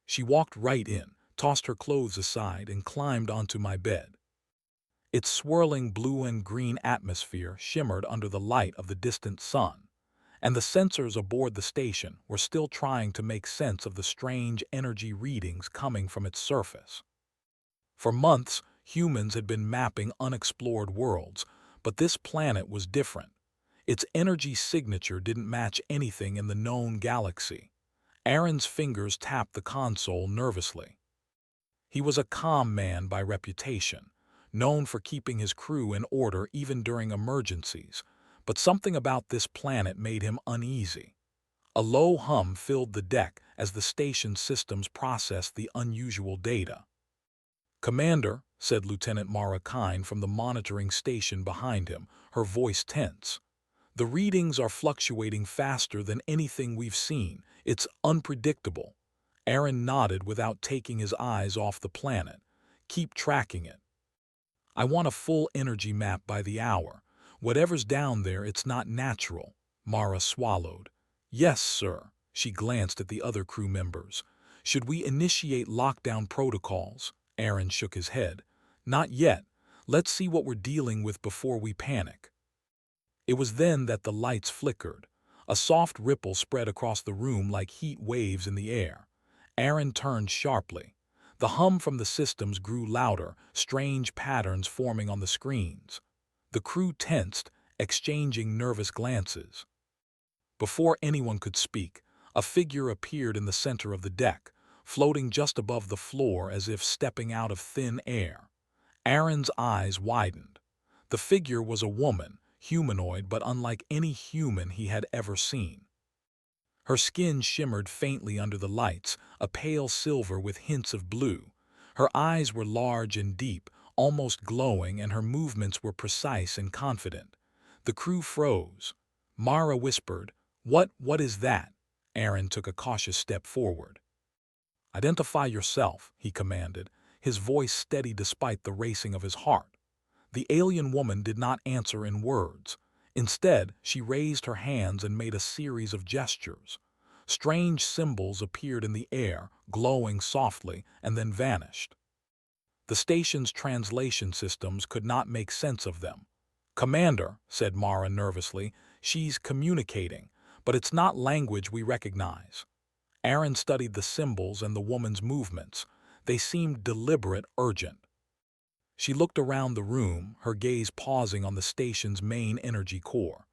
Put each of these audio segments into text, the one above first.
She walked right in, tossed her clothes aside, and climbed onto my bed. Its swirling blue and green atmosphere shimmered under the light of the distant sun, and the sensors aboard the station were still trying to make sense of the strange energy readings coming from its surface. For months, humans had been mapping unexplored worlds, but this planet was different. Its energy signature didn't match anything in the known galaxy. Aaron's fingers tapped the console nervously. He was a calm man by reputation, known for keeping his crew in order even during emergencies, but something about this planet made him uneasy. A low hum filled the deck as the station's systems processed the unusual data. "Commander," said Lieutenant Mara Kine from the monitoring station behind him, her voice tense. "The readings are fluctuating faster than anything we've seen. It's unpredictable." Aaron nodded without taking his eyes off the planet. "Keep tracking it. I want a full energy map by the hour. Whatever's down there, it's not natural." Mara swallowed. "Yes, sir." She glanced at the other crew members. "Should we initiate lockdown protocols?" Aaron shook his head. "Not yet. Let's see what we're dealing with before we panic." It was then that the lights flickered. A soft ripple spread across the room like heat waves in the air. Aaron turned sharply. The hum from the systems grew louder, strange patterns forming on the screens. The crew tensed, exchanging nervous glances. Before anyone could speak, a figure appeared in the center of the deck, floating just above the floor as if stepping out of thin air. Aaron's eyes widened. The figure was a woman, humanoid but unlike any human he had ever seen. Her skin shimmered faintly under the lights, a pale silver with hints of blue. Her eyes were large and deep, almost glowing, and her movements were precise and confident. The crew froze. Mara whispered, What is that?" Aaron took a cautious step forward. "Identify yourself," he commanded, his voice steady despite the racing of his heart. The alien woman did not answer in words. Instead, she raised her hands and made a series of gestures. Strange symbols appeared in the air, glowing softly, and then vanished. The station's translation systems could not make sense of them. "Commander," said Mara nervously, "she's communicating, but it's not language we recognize." Aaron studied the symbols and the woman's movements. They seemed deliberate, urgent. She looked around the room, her gaze pausing on the station's main energy core.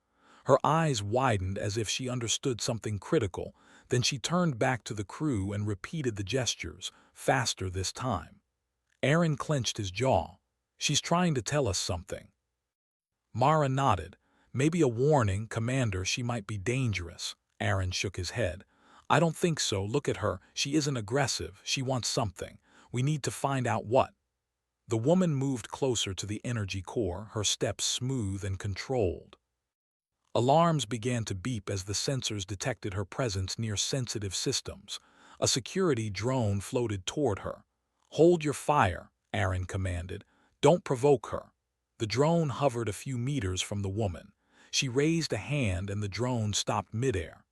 Her eyes widened as if she understood something critical, then she turned back to the crew and repeated the gestures, faster this time. Aaron clenched his jaw. "She's trying to tell us something." Mara nodded. "Maybe a warning, Commander, she might be dangerous." Aaron shook his head. "I don't think so. Look at her. She isn't aggressive. She wants something. We need to find out what." The woman moved closer to the energy core, her steps smooth and controlled. Alarms began to beep as the sensors detected her presence near sensitive systems. A security drone floated toward her. "Hold your fire," Aaron commanded. "Don't provoke her." The drone hovered a few meters from the woman. She raised a hand and the drone stopped midair.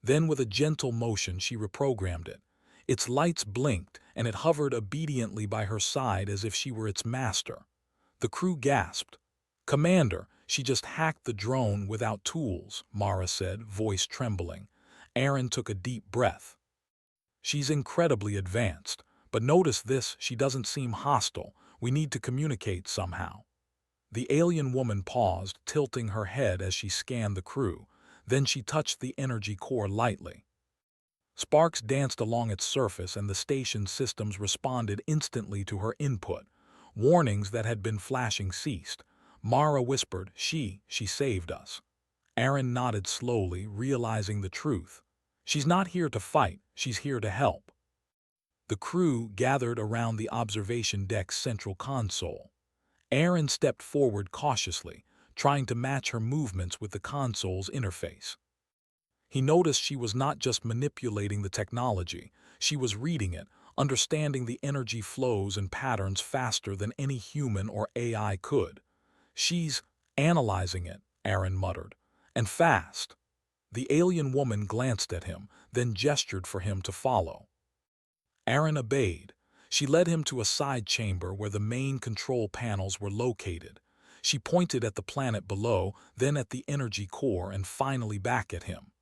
Then with a gentle motion she reprogrammed it. Its lights blinked, and it hovered obediently by her side as if she were its master. The crew gasped. "Commander, she just hacked the drone without tools," Mara said, voice trembling. Aaron took a deep breath. "She's incredibly advanced, but notice this, she doesn't seem hostile. We need to communicate somehow." The alien woman paused, tilting her head as she scanned the crew. Then she touched the energy core lightly. Sparks danced along its surface and the station's systems responded instantly to her input. Warnings that had been flashing ceased. Mara whispered, She saved us." Aaron nodded slowly, realizing the truth. "She's not here to fight, she's here to help." The crew gathered around the observation deck's central console. Aaron stepped forward cautiously, trying to match her movements with the console's interface. He noticed she was not just manipulating the technology, she was reading it, understanding the energy flows and patterns faster than any human or AI could. "She's analyzing it," Aaron muttered, "and fast." The alien woman glanced at him, then gestured for him to follow. Aaron obeyed. She led him to a side chamber where the main control panels were located. She pointed at the planet below, then at the energy core, and finally back at him.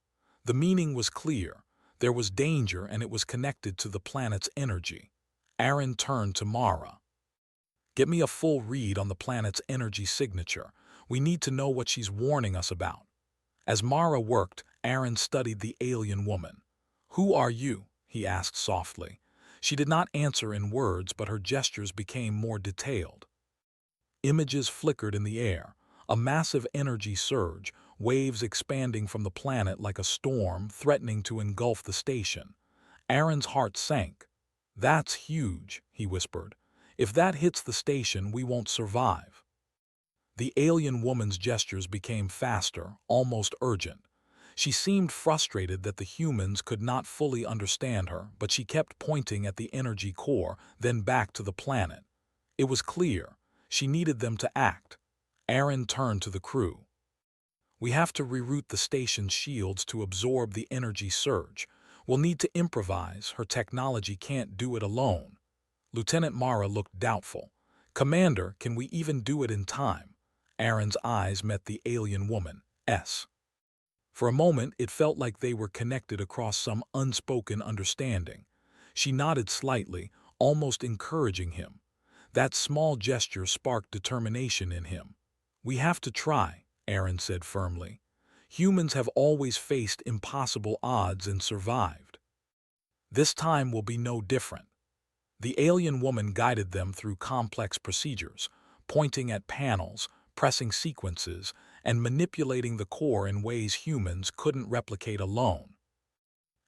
The meaning was clear. There was danger, and it was connected to the planet's energy. Aaron turned to Mara. "Get me a full read on the planet's energy signature. We need to know what she's warning us about." As Mara worked, Aaron studied the alien woman. "Who are you?" he asked softly. She did not answer in words, but her gestures became more detailed. Images flickered in the air, a massive energy surge, waves expanding from the planet like a storm, threatening to engulf the station. Aaron's heart sank. "That's huge," he whispered. "If that hits the station, we won't survive." The alien woman's gestures became faster, almost urgent. She seemed frustrated that the humans could not fully understand her, but she kept pointing at the energy core, then back to the planet. It was clear. She needed them to act. Aaron turned to the crew. "We have to reroute the station's shields to absorb the energy surge. We'll need to improvise. Her technology can't do it alone." Lieutenant Mara looked doubtful. "Commander, can we even do it in time?" Aaron's eyes met the alien woman's. For a moment, it felt like they were connected across some unspoken understanding. She nodded slightly, almost encouraging him. That small gesture sparked determination in him. "We have to try," Aaron said firmly. "Humans have always faced impossible odds and survived. This time will be no different." The alien woman guided them through complex procedures, pointing at panels, pressing sequences, and manipulating the core in ways humans couldn't replicate alone.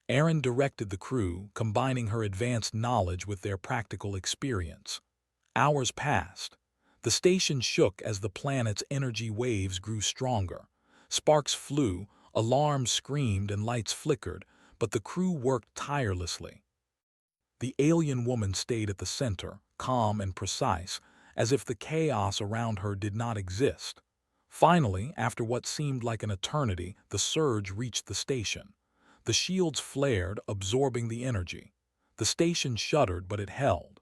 Aaron directed the crew, combining her advanced knowledge with their practical experience. Hours passed. The station shook as the planet's energy waves grew stronger. Sparks flew, alarms screamed, and lights flickered, but the crew worked tirelessly. The alien woman stayed at the center, calm and precise, as if the chaos around her did not exist. Finally, after what seemed like an eternity, the surge reached the station. The shields flared, absorbing the energy. The station shuddered, but it held.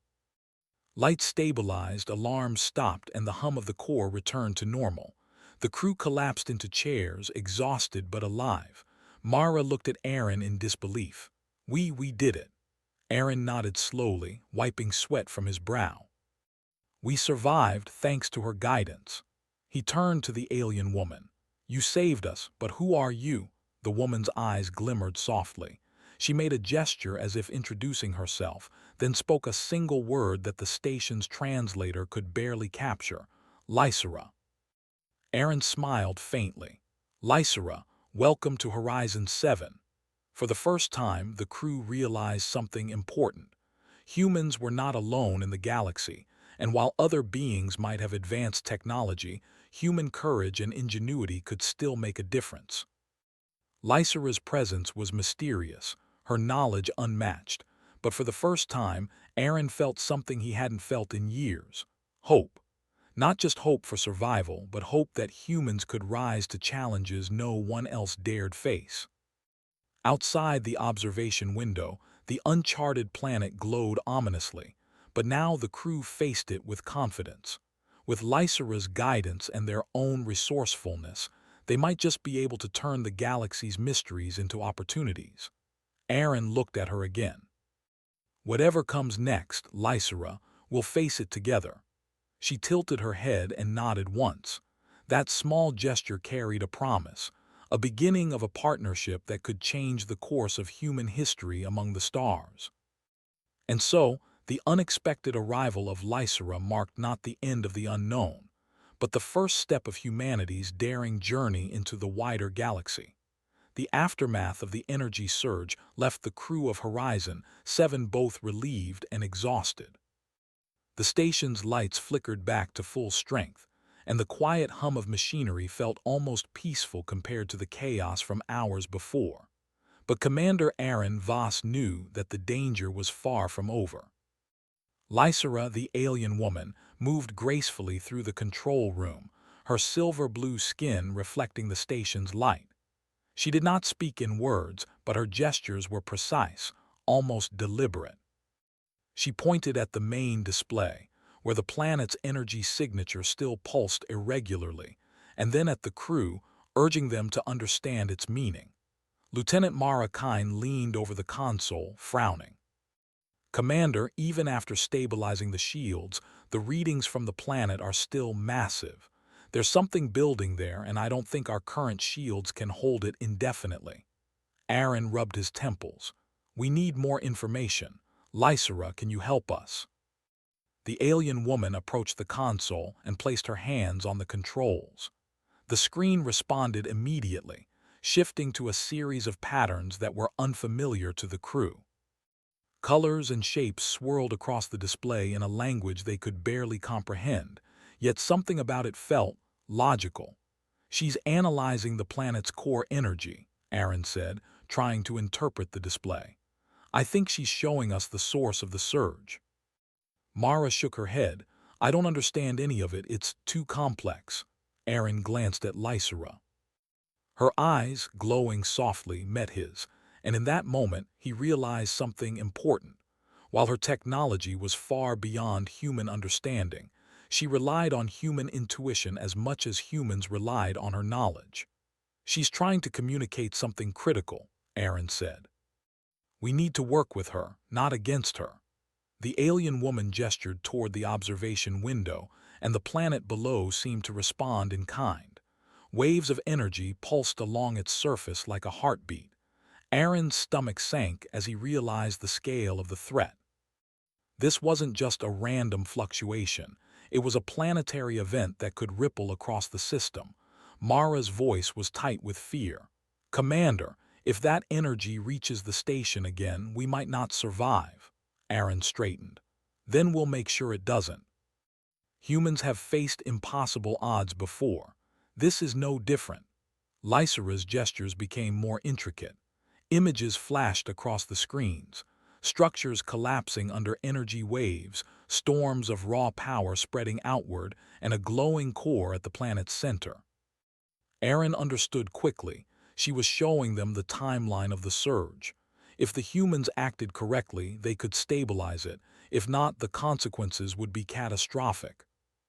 Lights stabilized, alarms stopped, and the hum of the core returned to normal. The crew collapsed into chairs, exhausted but alive. Mara looked at Aaron in disbelief. We did it." Aaron nodded slowly, wiping sweat from his brow. "We survived thanks to her guidance." He turned to the alien woman. "You saved us, but who are you?" The woman's eyes glimmered softly. She made a gesture as if introducing herself, then spoke a single word that the station's translator could barely capture: "Lysera." Aaron smiled faintly. "Lysera, welcome to Horizon 7. For the first time, the crew realized something important. Humans were not alone in the galaxy, and while other beings might have advanced technology, human courage and ingenuity could still make a difference. Lysera's presence was mysterious, her knowledge unmatched, but for the first time, Aaron felt something he hadn't felt in years: hope. Not just hope for survival, but hope that humans could rise to challenges no one else dared face. Outside the observation window, the uncharted planet glowed ominously, but now the crew faced it with confidence. With Lysera's guidance and their own resourcefulness, they might just be able to turn the galaxy's mysteries into opportunities. Aaron looked at her again. "Whatever comes next, Lysera, we'll face it together." She tilted her head and nodded once. That small gesture carried a promise, a beginning of a partnership that could change the course of human history among the stars. And so, the unexpected arrival of Lysera marked not the end of the unknown, but the first step of humanity's daring journey into the wider galaxy. The aftermath of the energy surge left the crew of Horizon 7 both relieved and exhausted. The station's lights flickered back to full strength, and the quiet hum of machinery felt almost peaceful compared to the chaos from hours before. But Commander Aaron Voss knew that the danger was far from over. Lysera, the alien woman, moved gracefully through the control room, her silver-blue skin reflecting the station's light. She did not speak in words, but her gestures were precise, almost deliberate. She pointed at the main display, where the planet's energy signature still pulsed irregularly, and then at the crew, urging them to understand its meaning. Lieutenant Mara Kine leaned over the console, frowning. Commander, even after stabilizing the shields, the readings from the planet are still massive. There's something building there, and I don't think our current shields can hold it indefinitely. Aaron rubbed his temples. We need more information. Lysera, can you help us? The alien woman approached the console and placed her hands on the controls. The screen responded immediately, shifting to a series of patterns that were unfamiliar to the crew. Colors and shapes swirled across the display in a language they could barely comprehend, yet something about it felt logical. She's analyzing the planet's core energy, Aaron said, trying to interpret the display. I think she's showing us the source of the surge. Mara shook her head. I don't understand any of it, it's too complex. Aaron glanced at Lysera. Her eyes, glowing softly, met his, and in that moment he realized something important. While her technology was far beyond human understanding, she relied on human intuition as much as humans relied on her knowledge. She's trying to communicate something critical, Aaron said. We need to work with her, not against her. The alien woman gestured toward the observation window, and the planet below seemed to respond in kind. Waves of energy pulsed along its surface like a heartbeat. Aaron's stomach sank as he realized the scale of the threat. This wasn't just a random fluctuation. It was a planetary event that could ripple across the system. Mara's voice was tight with fear. Commander, if that energy reaches the station again, we might not survive. Aaron straightened. Then we'll make sure it doesn't. Humans have faced impossible odds before. This is no different. Lysera's gestures became more intricate. Images flashed across the screens, structures collapsing under energy waves, storms of raw power spreading outward, and a glowing core at the planet's center. Aaron understood quickly. She was showing them the timeline of the surge. If the humans acted correctly, they could stabilize it. If not, the consequences would be catastrophic.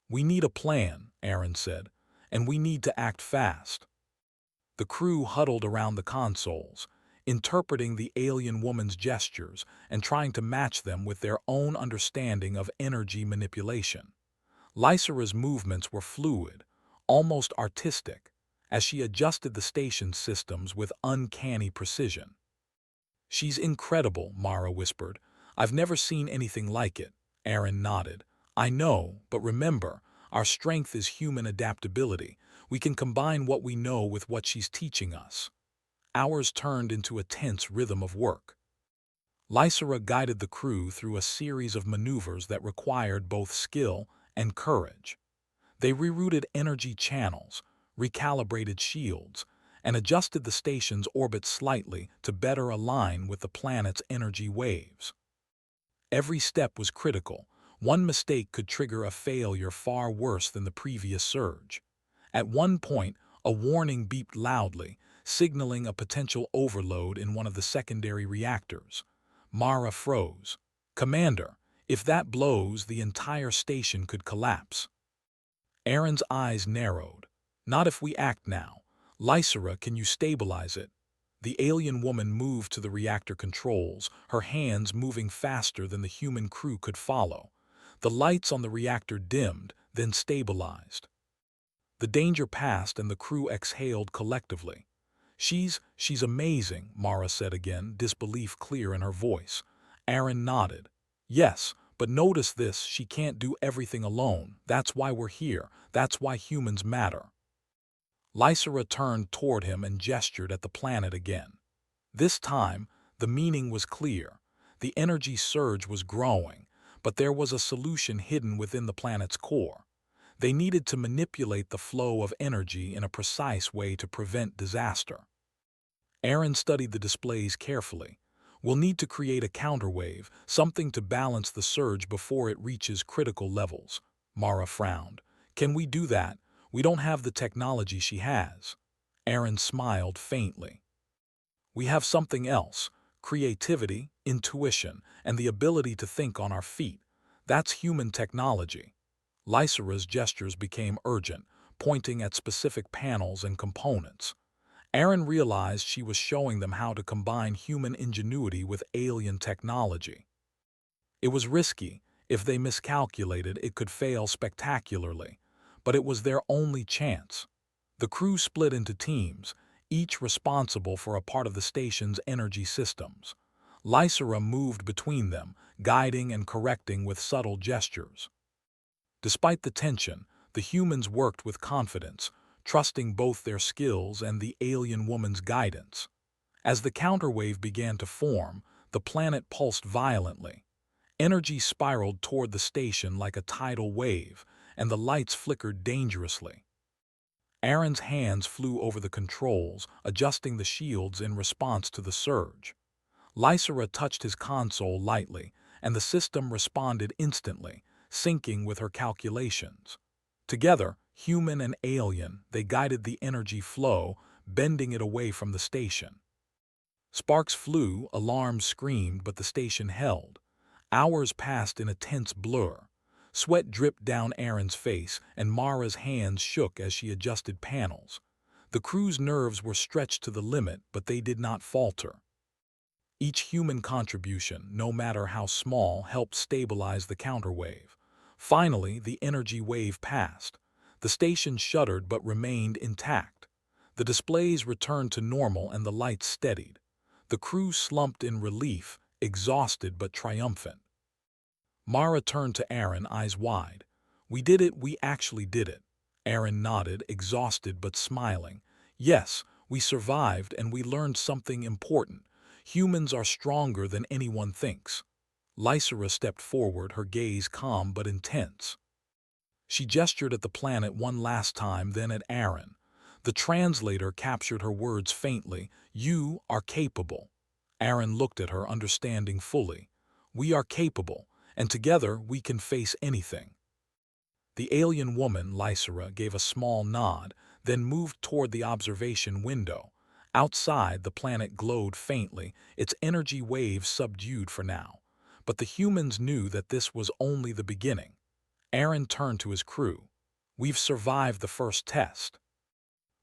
We need a plan, Aaron said, and we need to act fast. The crew huddled around the consoles, interpreting the alien woman's gestures and trying to match them with their own understanding of energy manipulation. Lysera's movements were fluid, almost artistic, as she adjusted the station's systems with uncanny precision. She's incredible, Mara whispered. I've never seen anything like it. Aaron nodded. I know, but remember, our strength is human adaptability. We can combine what we know with what she's teaching us. Hours turned into a tense rhythm of work. Lysera guided the crew through a series of maneuvers that required both skill and courage. They rerouted energy channels, recalibrated shields, and adjusted the station's orbit slightly to better align with the planet's energy waves. Every step was critical. One mistake could trigger a failure far worse than the previous surge. At one point, a warning beeped loudly, signaling a potential overload in one of the secondary reactors. Mara froze. Commander, if that blows, the entire station could collapse. Aaron's eyes narrowed. Not if we act now. Lysera, can you stabilize it? The alien woman moved to the reactor controls, her hands moving faster than the human crew could follow. The lights on the reactor dimmed, then stabilized. The danger passed and the crew exhaled collectively. She's amazing, Mara said again, disbelief clear in her voice. Aaron nodded. Yes, but notice this, she can't do everything alone. That's why we're here. That's why humans matter. Lysera turned toward him and gestured at the planet again. This time, the meaning was clear. The energy surge was growing, but there was a solution hidden within the planet's core. They needed to manipulate the flow of energy in a precise way to prevent disaster. Aaron studied the displays carefully. We'll need to create a counterwave, something to balance the surge before it reaches critical levels. Mara frowned. Can we do that? We don't have the technology she has. Aaron smiled faintly. We have something else, creativity, intuition, and the ability to think on our feet. That's human technology. Lysera's gestures became urgent, pointing at specific panels and components. Aaron realized she was showing them how to combine human ingenuity with alien technology. It was risky. If they miscalculated, it could fail spectacularly. But it was their only chance. The crew split into teams, each responsible for a part of the station's energy systems. Lysera moved between them, guiding and correcting with subtle gestures. Despite the tension, the humans worked with confidence, trusting both their skills and the alien woman's guidance. As the counterwave began to form, the planet pulsed violently. Energy spiraled toward the station like a tidal wave, and the lights flickered dangerously. Aaron's hands flew over the controls, adjusting the shields in response to the surge. Lysera touched his console lightly, and the system responded instantly, syncing with her calculations. Together, human and alien, they guided the energy flow, bending it away from the station. Sparks flew, alarms screamed, but the station held. Hours passed in a tense blur. Sweat dripped down Aaron's face, and Mara's hands shook as she adjusted panels. The crew's nerves were stretched to the limit, but they did not falter. Each human contribution, no matter how small, helped stabilize the counterwave. Finally, the energy wave passed. The station shuddered but remained intact. The displays returned to normal and the lights steadied. The crew slumped in relief, exhausted but triumphant. Mara turned to Aaron, eyes wide. "We did it, we actually did it." Aaron nodded, exhausted but smiling. "Yes, we survived and we learned something important. Humans are stronger than anyone thinks." Lysera stepped forward, her gaze calm but intense. She gestured at the planet one last time, then at Aaron. The translator captured her words faintly. "You are capable." Aaron looked at her, understanding fully. "We are capable, and together we can face anything." The alien woman, Lysera, gave a small nod, then moved toward the observation window. Outside, the planet glowed faintly, its energy waves subdued for now. But the humans knew that this was only the beginning. Aaron turned to his crew. "We've survived the first test.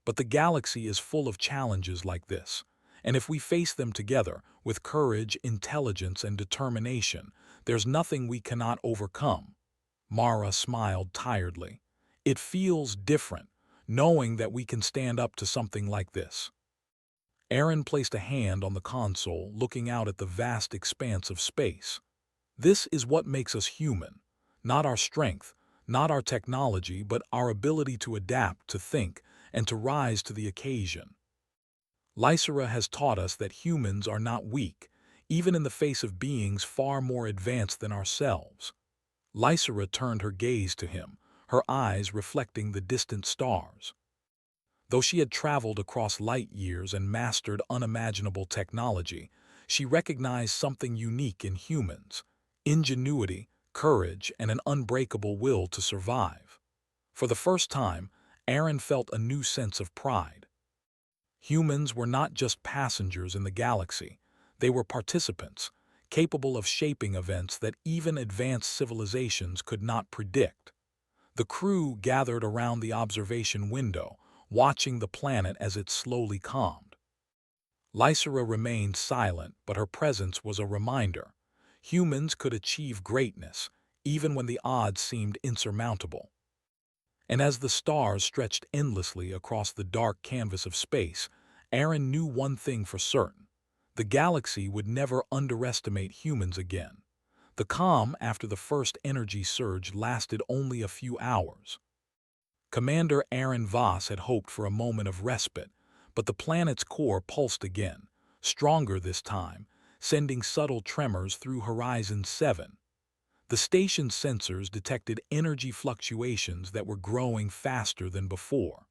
But the galaxy is full of challenges like this. And if we face them together, with courage, intelligence, and determination, there's nothing we cannot overcome." Mara smiled tiredly. "It feels different, knowing that we can stand up to something like this." Aaron placed a hand on the console, looking out at the vast expanse of space. "This is what makes us human. Not our strength, not our technology, but our ability to adapt, to think, and to rise to the occasion." Lysera has taught us that humans are not weak, even in the face of beings far more advanced than ourselves. Lysera turned her gaze to him, her eyes reflecting the distant stars. Though she had traveled across light years and mastered unimaginable technology, she recognized something unique in humans: ingenuity, courage, and an unbreakable will to survive. For the first time, Aaron felt a new sense of pride. Humans were not just passengers in the galaxy, they were participants, capable of shaping events that even advanced civilizations could not predict. The crew gathered around the observation window, watching the planet as it slowly calmed. Lysera remained silent, but her presence was a reminder. Humans could achieve greatness, even when the odds seemed insurmountable. And as the stars stretched endlessly across the dark canvas of space, Aaron knew one thing for certain: the galaxy would never underestimate humans again. The calm after the first energy surge lasted only a few hours. Commander Aaron Voss had hoped for a moment of respite, but the planet's core pulsed again, stronger this time, sending subtle tremors through Horizon 7. The station's sensors detected energy fluctuations that were growing faster than before.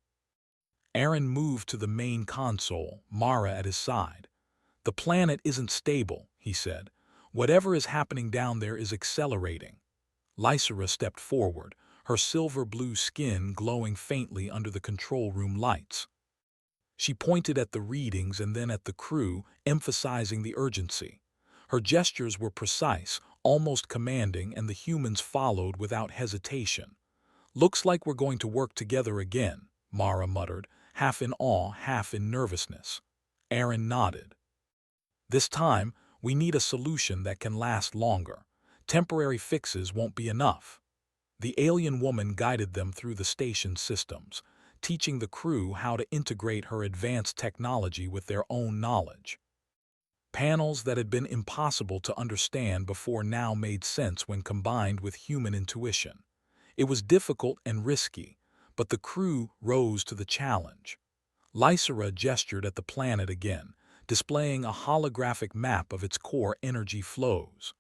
Aaron moved to the main console, Mara at his side. "The planet isn't stable," he said. "Whatever is happening down there is accelerating." Lysera stepped forward, her silver-blue skin glowing faintly under the control room lights. She pointed at the readings and then at the crew, emphasizing the urgency. Her gestures were precise, almost commanding, and the humans followed without hesitation. "Looks like we're going to work together again," Mara muttered, half in awe, half in nervousness. Aaron nodded. "This time, we need a solution that can last longer. Temporary fixes won't be enough." The alien woman guided them through the station systems, teaching the crew how to integrate her advanced technology with their own knowledge. Panels that had been impossible to understand before now made sense when combined with human intuition. It was difficult and risky, but the crew rose to the challenge. Lysera gestured at the planet again, displaying a holographic map of its core energy flows.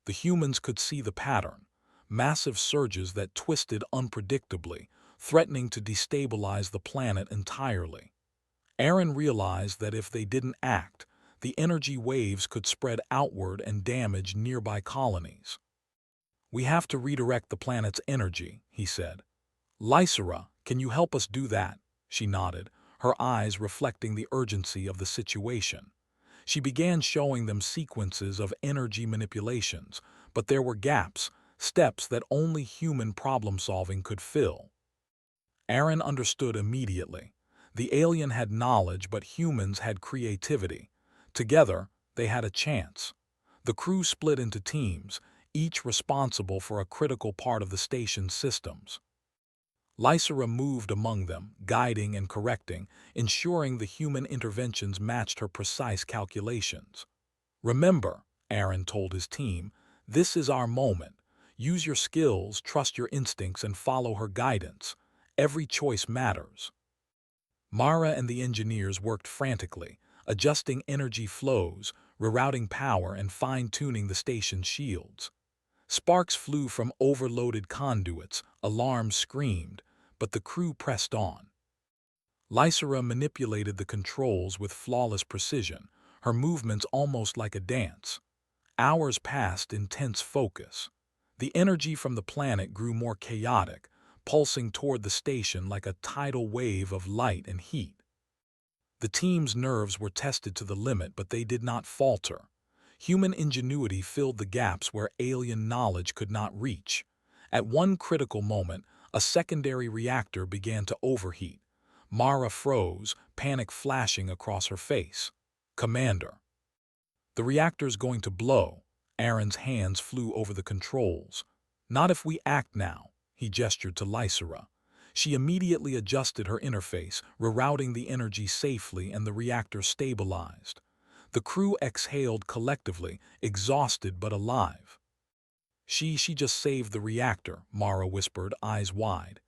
The humans could see the pattern, massive surges that twisted unpredictably, threatening to destabilize the planet entirely. Aaron realized that if they didn't act, the energy waves could spread outward and damage nearby colonies. "We have to redirect the planet's energy," he said. "Lysera, can you help us do that?" She nodded, her eyes reflecting the urgency of the situation. She began showing them sequences of energy manipulations, but there were gaps, steps that only human problem-solving could fill. Aaron understood immediately. The alien had knowledge, but humans had creativity. Together, they had a chance. The crew split into teams, each responsible for a critical part of the station's systems. Lysera moved among them, guiding and correcting, ensuring the human interventions matched her precise calculations. "Remember," Aaron told his team, "this is our moment. Use your skills, trust your instincts, and follow her guidance. Every choice matters." Mara and the engineers worked frantically, adjusting energy flows, rerouting power, and fine-tuning the station's shields. Sparks flew from overloaded conduits, alarms screamed, but the crew pressed on. Lysera manipulated the controls with flawless precision, her movements almost like a dance. Hours passed in tense focus. The energy from the planet grew more chaotic, pulsing toward the station like a tidal wave of light and heat. The team's nerves were tested to the limit, but they did not falter. Human ingenuity filled the gaps where alien knowledge could not reach. At one critical moment, a secondary reactor began to overheat. Mara froze, panic flashing across her face. "Commander, the reactor's going to blow." Aaron's hands flew over the controls. "Not if we act now," he gestured to Lysera. She immediately adjusted her interface, rerouting the energy safely, and the reactor stabilized. The crew exhaled collectively, exhausted but alive. She just saved the reactor," Mara whispered, eyes wide.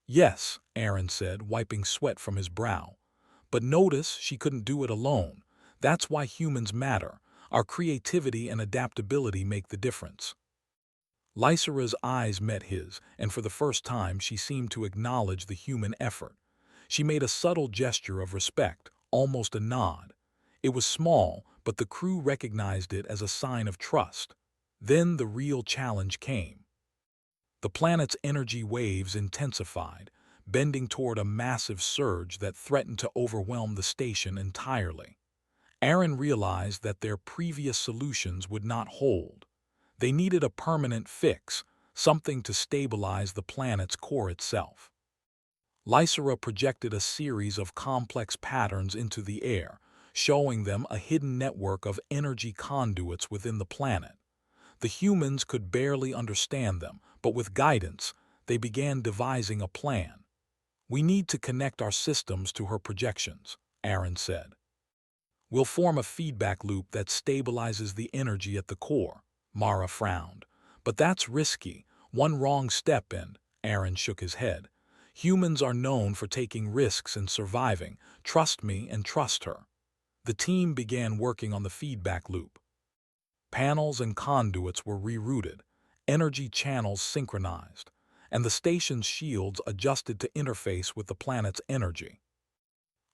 "Yes," Aaron said, wiping sweat from his brow. "But notice she couldn't do it alone. That's why humans matter. Our creativity and adaptability make the difference." Lysera's eyes met his, and for the first time she seemed to acknowledge the human effort. She made a subtle gesture of respect, almost a nod. It was small, but the crew recognized it as a sign of trust. Then the real challenge came. The planet's energy waves intensified, bending toward a massive surge that threatened to overwhelm the station entirely. Aaron realized that their previous solutions would not hold. They needed a permanent fix, something to stabilize the planet's core itself. Lysera projected a series of complex patterns into the air, showing them a hidden network of energy conduits within the planet. The humans could barely understand them, but with guidance, they began devising a plan. "We need to connect our systems to her projections," Aaron said. "We'll form a feedback loop that stabilizes the energy at the core." Mara frowned. "But that's risky. One wrong step and—" Aaron shook his head. "Humans are known for taking risks and surviving. Trust me and trust her." The team began working on the feedback loop. Panels and conduits were rerouted, energy channels synchronized, and the station's shields adjusted to interface with the planet's energy.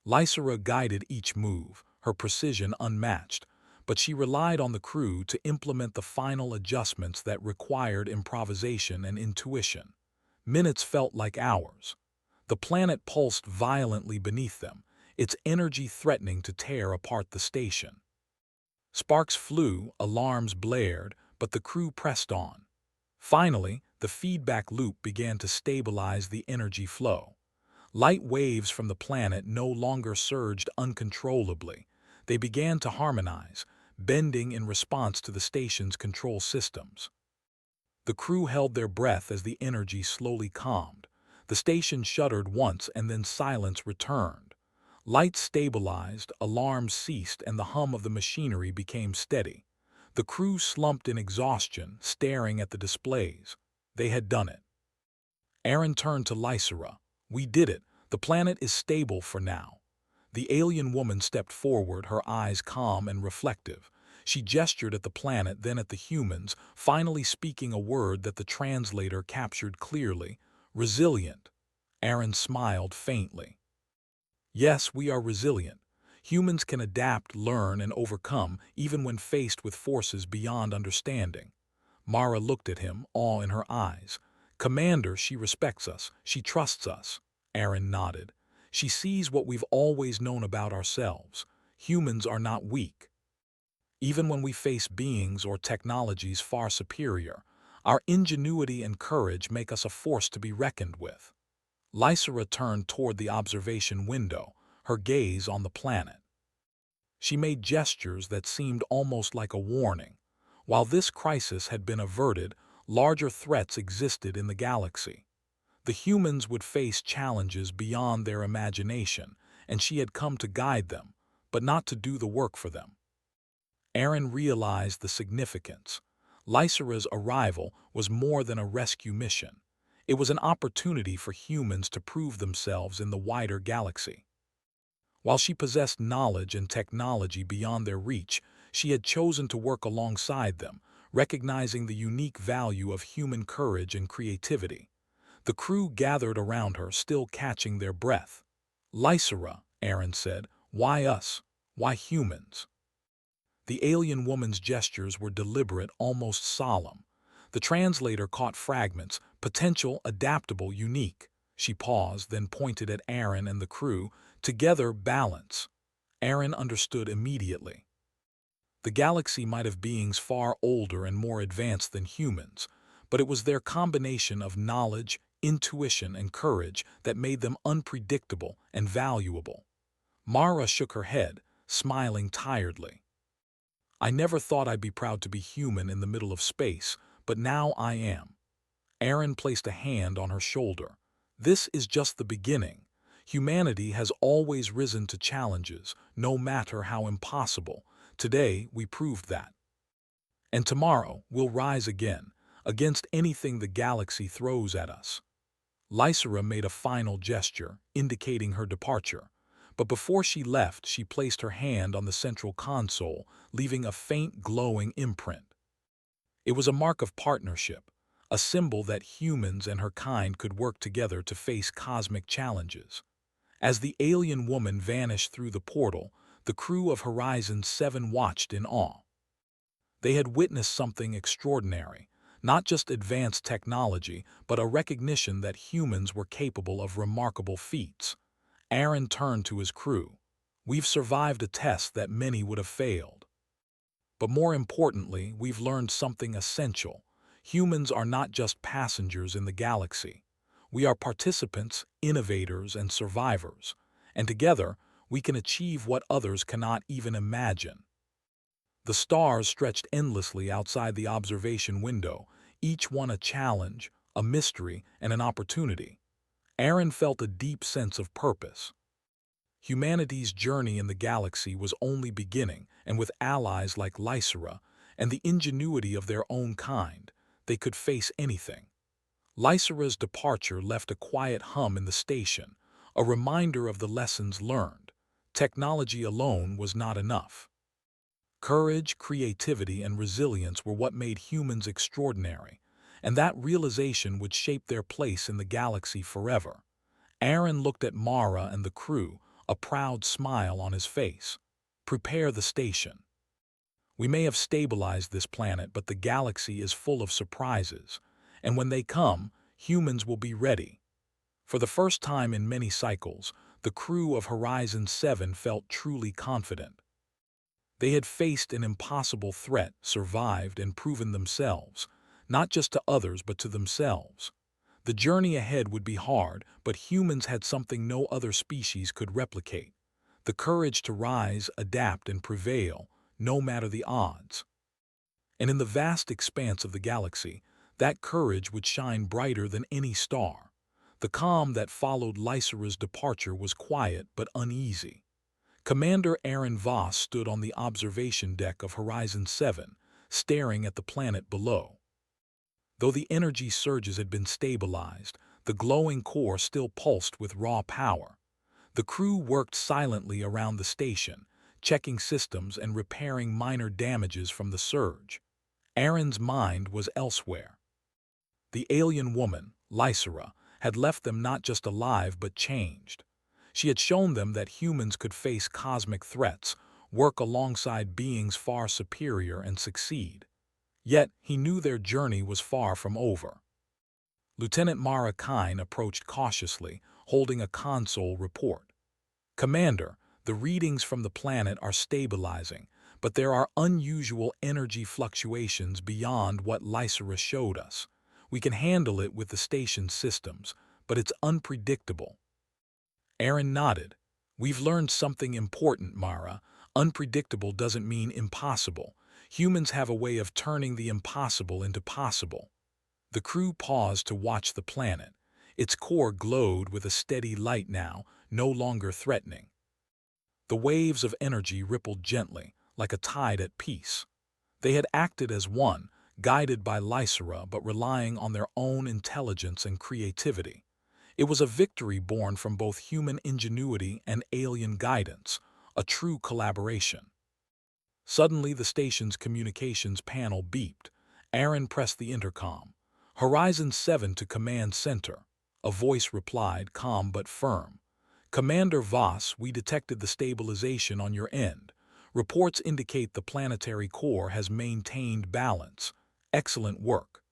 Lysera guided each move, her precision unmatched, but she relied on the crew to implement the final adjustments that required improvisation and intuition. Minutes felt like hours. The planet pulsed violently beneath them, its energy threatening to tear apart the station. Sparks flew, alarms blared, but the crew pressed on. Finally, the feedback loop began to stabilize the energy flow. Light waves from the planet no longer surged uncontrollably. They began to harmonize, bending in response to the station's control systems. The crew held their breath as the energy slowly calmed. The station shuddered once and then silence returned. Lights stabilized, alarms ceased, and the hum of the machinery became steady. The crew slumped in exhaustion, staring at the displays. They had done it. Aaron turned to Lysera. "We did it. The planet is stable for now." The alien woman stepped forward, her eyes calm and reflective. She gestured at the planet, then at the humans, finally speaking a word that the translator captured clearly: resilient. Aaron smiled faintly. "Yes, we are resilient. Humans can adapt, learn, and overcome, even when faced with forces beyond understanding." Mara looked at him, awe in her eyes. "Commander, she respects us. She trusts us." Aaron nodded. "She sees what we've always known about ourselves. Humans are not weak. Even when we face beings or technologies far superior, our ingenuity and courage make us a force to be reckoned with." Lysera turned toward the observation window, her gaze on the planet. She made gestures that seemed almost like a warning. While this crisis had been averted, larger threats existed in the galaxy. The humans would face challenges beyond their imagination, and she had come to guide them, but not to do the work for them. Aaron realized the significance. Lysera's arrival was more than a rescue mission. It was an opportunity for humans to prove themselves in the wider galaxy. While she possessed knowledge and technology beyond their reach, she had chosen to work alongside them, recognizing the unique value of human courage and creativity. The crew gathered around her, still catching their breath. "Lysera," Aaron said, "why us? Why humans?" The alien woman's gestures were deliberate, almost solemn. The translator caught fragments: potential, adaptable, unique. She paused, then pointed at Aaron and the crew. "Together, balance." Aaron understood immediately. The galaxy might have beings far older and more advanced than humans, but it was their combination of knowledge, intuition, and courage that made them unpredictable and valuable. Mara shook her head, smiling tiredly. "I never thought I'd be proud to be human in the middle of space, but now I am." Aaron placed a hand on her shoulder. "This is just the beginning. Humanity has always risen to challenges, no matter how impossible. Today, we proved that. And tomorrow, we'll rise again, against anything the galaxy throws at us." Lysera made a final gesture, indicating her departure. But before she left, she placed her hand on the central console, leaving a faint glowing imprint. It was a mark of partnership, a symbol that humans and her kind could work together to face cosmic challenges. As the alien woman vanished through the portal, the crew of Horizon 7 watched in awe. They had witnessed something extraordinary, not just advanced technology, but a recognition that humans were capable of remarkable feats. Aaron turned to his crew. "We've survived a test that many would have failed. But more importantly, we've learned something essential. Humans are not just passengers in the galaxy. We are participants, innovators, and survivors. And together, we can achieve what others cannot even imagine." The stars stretched endlessly outside the observation window, each one a challenge, a mystery, and an opportunity. Aaron felt a deep sense of purpose. Humanity's journey in the galaxy was only beginning, and with allies like Lysera and the ingenuity of their own kind, they could face anything. Lysera's departure left a quiet hum in the station, a reminder of the lessons learned. Technology alone was not enough. Courage, creativity, and resilience were what made humans extraordinary, and that realization would shape their place in the galaxy forever. Aaron looked at Mara and the crew, a proud smile on his face. "Prepare the station. We may have stabilized this planet, but the galaxy is full of surprises, and when they come, humans will be ready." For the first time in many cycles, The crew of Horizon 7 felt truly confident. They had faced an impossible threat, survived, and proven themselves, not just to others but to themselves. The journey ahead would be hard, but humans had something no other species could replicate: the courage to rise, adapt, and prevail, no matter the odds. And in the vast expanse of the galaxy, that courage would shine brighter than any star. The calm that followed Lysera's departure was quiet but uneasy. Commander Aaron Voss stood on the observation deck of Horizon 7, staring at the planet below. Though the energy surges had been stabilized, the glowing core still pulsed with raw power. The crew worked silently around the station, checking systems and repairing minor damages from the surge. Aaron's mind was elsewhere. The alien woman, Lysera, had left them not just alive but changed. She had shown them that humans could face cosmic threats, work alongside beings far superior, and succeed. Yet he knew their journey was far from over. Lieutenant Mara Kine approached cautiously, holding a console report. "Commander, the readings from the planet are stabilizing, but there are unusual energy fluctuations beyond what Lysera showed us. We can handle it with the station's systems, but it's unpredictable." Aaron nodded. "We've learned something important, Mara. Unpredictable doesn't mean impossible. Humans have a way of turning the impossible into possible." The crew paused to watch the planet. Its core glowed with a steady light now, no longer threatening. The waves of energy rippled gently, like a tide at peace. They had acted as one, guided by Lysera but relying on their own intelligence and creativity. It was a victory born from both human ingenuity and alien guidance, a true collaboration. Suddenly, the station's communications panel beeped. Aaron pressed the intercom. "Horizon 7 to Command Center." A voice replied, calm but firm. "Commander Voss, we detected the stabilization on your end. Reports indicate the planetary core has maintained balance. Excellent work.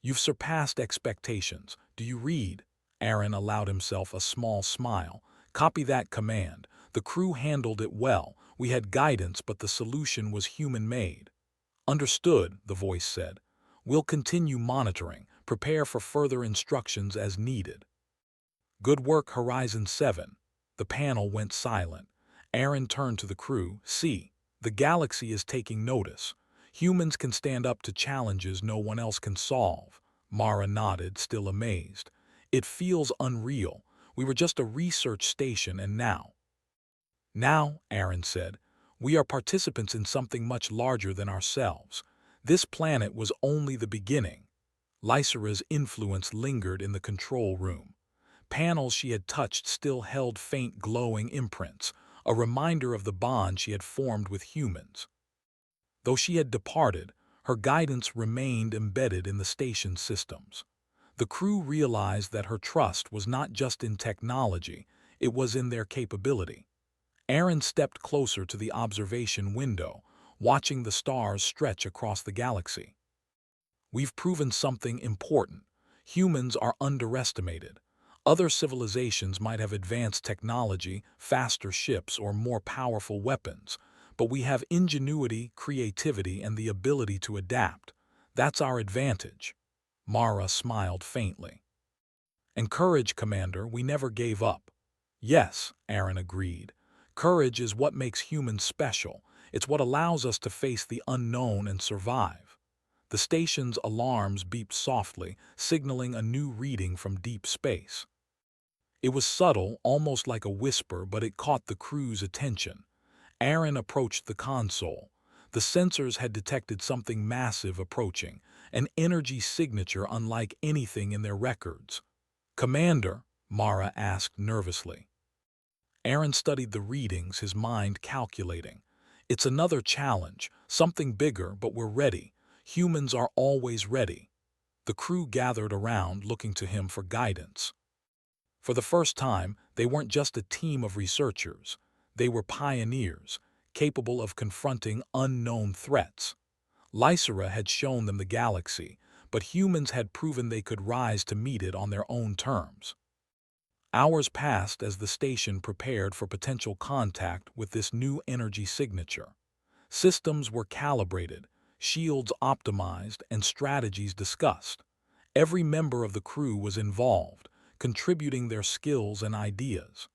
You've surpassed expectations. Do you read?" Aaron allowed himself a small smile. "Copy that command. The crew handled it well. We had guidance, but the solution was human-made." "Understood," the voice said. "We'll continue monitoring. Prepare for further instructions as needed." "Good work, Horizon 7. The panel went silent. Aaron turned to the crew. "See, the galaxy is taking notice. Humans can stand up to challenges no one else can solve." Mara nodded, still amazed. "It feels unreal. We were just a research station, and now—" "Now," Aaron said, "we are participants in something much larger than ourselves. This planet was only the beginning." Lysera's influence lingered in the control room. Panels she had touched still held faint glowing imprints, a reminder of the bond she had formed with humans. Though she had departed, her guidance remained embedded in the station's systems. The crew realized that her trust was not just in technology, it was in their capability. Aaron stepped closer to the observation window, watching the stars stretch across the galaxy. "We've proven something important. Humans are underestimated. Other civilizations might have advanced technology, faster ships, or more powerful weapons, but we have ingenuity, creativity, and the ability to adapt. That's our advantage." Mara smiled faintly. "And courage, Commander, we never gave up." "Yes," Aaron agreed. "Courage is what makes humans special. It's what allows us to face the unknown and survive." The station's alarms beeped softly, signaling a new reading from deep space. It was subtle, almost like a whisper, but it caught the crew's attention. Aaron approached the console. The sensors had detected something massive approaching, an energy signature unlike anything in their records. "Commander?" Mara asked nervously. Aaron studied the readings, his mind calculating. "It's another challenge, something bigger, but we're ready. Humans are always ready." The crew gathered around, looking to him for guidance. For the first time, they weren't just a team of researchers. They were pioneers, capable of confronting unknown threats. Lysera had shown them the galaxy, but humans had proven they could rise to meet it on their own terms. Hours passed as the station prepared for potential contact with this new energy signature. Systems were calibrated, shields optimized, and strategies discussed. Every member of the crew was involved, contributing their skills and ideas.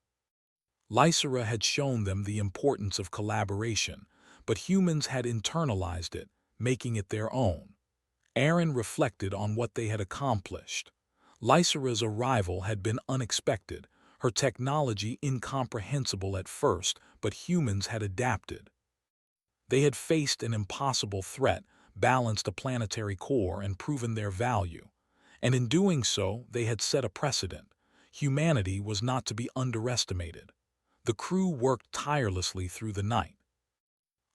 Lysera had shown them the importance of collaboration, but humans had internalized it, making it their own. Aaron reflected on what they had accomplished. Lysera's arrival had been unexpected, her technology incomprehensible at first, but humans had adapted. They had faced an impossible threat, balanced a planetary core, and proven their value. And in doing so, they had set a precedent. Humanity was not to be underestimated. The crew worked tirelessly through the night.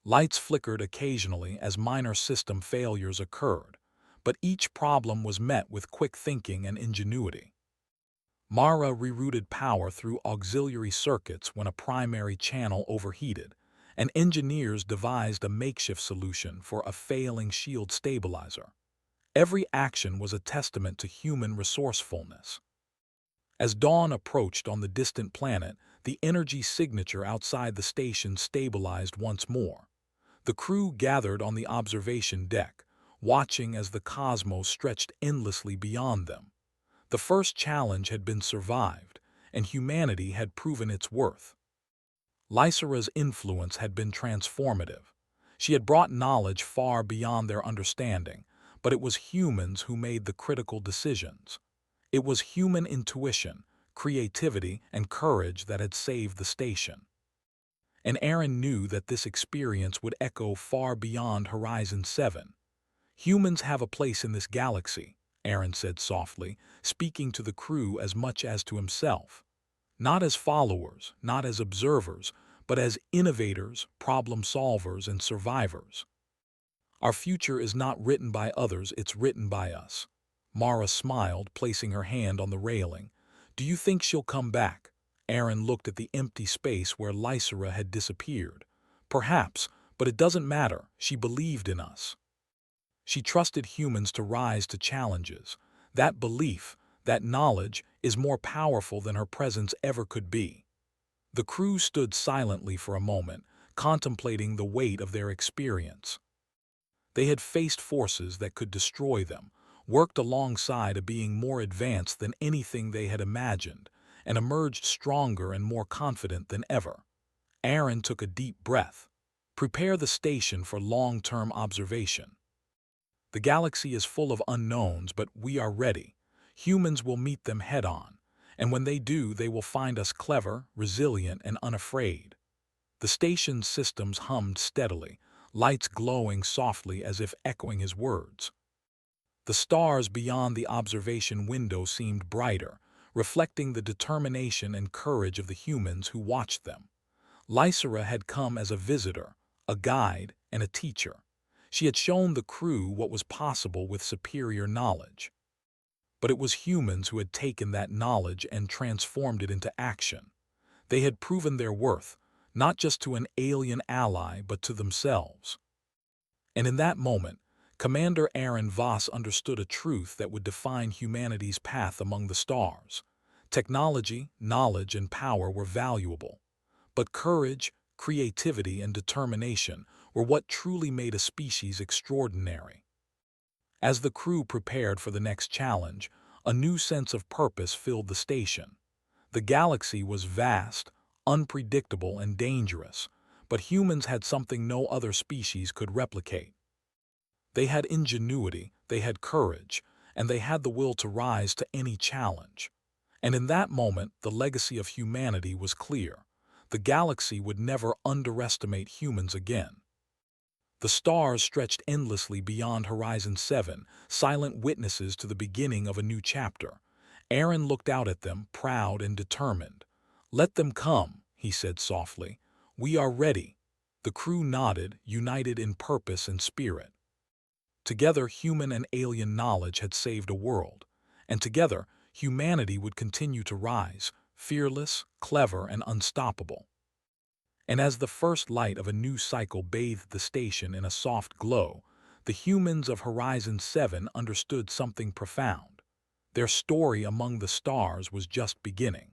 Lights flickered occasionally as minor system failures occurred, but each problem was met with quick thinking and ingenuity. Mara rerouted power through auxiliary circuits when a primary channel overheated, and engineers devised a makeshift solution for a failing shield stabilizer. Every action was a testament to human resourcefulness. As dawn approached on the distant planet, the energy signature outside the station stabilized once more. The crew gathered on the observation deck, watching as the cosmos stretched endlessly beyond them. The first challenge had been survived, and humanity had proven its worth. Lysera's influence had been transformative. She had brought knowledge far beyond their understanding, but it was humans who made the critical decisions. It was human intuition, creativity, and courage that had saved the station. And Aaron knew that this experience would echo far beyond Horizon 7. Humans have a place in this galaxy, Aaron said softly, speaking to the crew as much as to himself. Not as followers, not as observers, but as innovators, problem solvers, and survivors. Our future is not written by others, it's written by us. Mara smiled, placing her hand on the railing. Do you think she'll come back? Aaron looked at the empty space where Lysera had disappeared. Perhaps, but it doesn't matter. She believed in us. She trusted humans to rise to challenges. That belief, that knowledge, is more powerful than her presence ever could be. The crew stood silently for a moment, contemplating the weight of their experience. They had faced forces that could destroy them, worked alongside a being more advanced than anything they had imagined, and emerged stronger and more confident than ever. Aaron took a deep breath. Prepare the station for long-term observation. The galaxy is full of unknowns, but we are ready. Humans will meet them head-on, and when they do, they will find us clever, resilient, and unafraid. The station's systems hummed steadily, lights glowing softly as if echoing his words. The stars beyond the observation window seemed brighter, reflecting the determination and courage of the humans who watched them. Lysera had come as a visitor, a guide, and a teacher. She had shown the crew what was possible with superior knowledge. But it was humans who had taken that knowledge and transformed it into action. They had proven their worth, not just to an alien ally, but to themselves. And in that moment, Commander Aaron Voss understood a truth that would define humanity's path among the stars. Technology, knowledge, and power were valuable, but courage, creativity, and determination were what truly made a species extraordinary. As the crew prepared for the next challenge, a new sense of purpose filled the station. The galaxy was vast, unpredictable, and dangerous, but humans had something no other species could replicate. They had ingenuity, they had courage, and they had the will to rise to any challenge. And in that moment, the legacy of humanity was clear. The galaxy would never underestimate humans again. The stars stretched endlessly beyond Horizon 7, silent witnesses to the beginning of a new chapter. Aaron looked out at them, proud and determined. "Let them come," he said softly. "We are ready." The crew nodded, united in purpose and spirit. Together, human and alien knowledge had saved a world, and together, humanity would continue to rise, fearless, clever, and unstoppable. And as the first light of a new cycle bathed the station in a soft glow, the humans of Horizon 7 understood something profound. Their story among the stars was just beginning.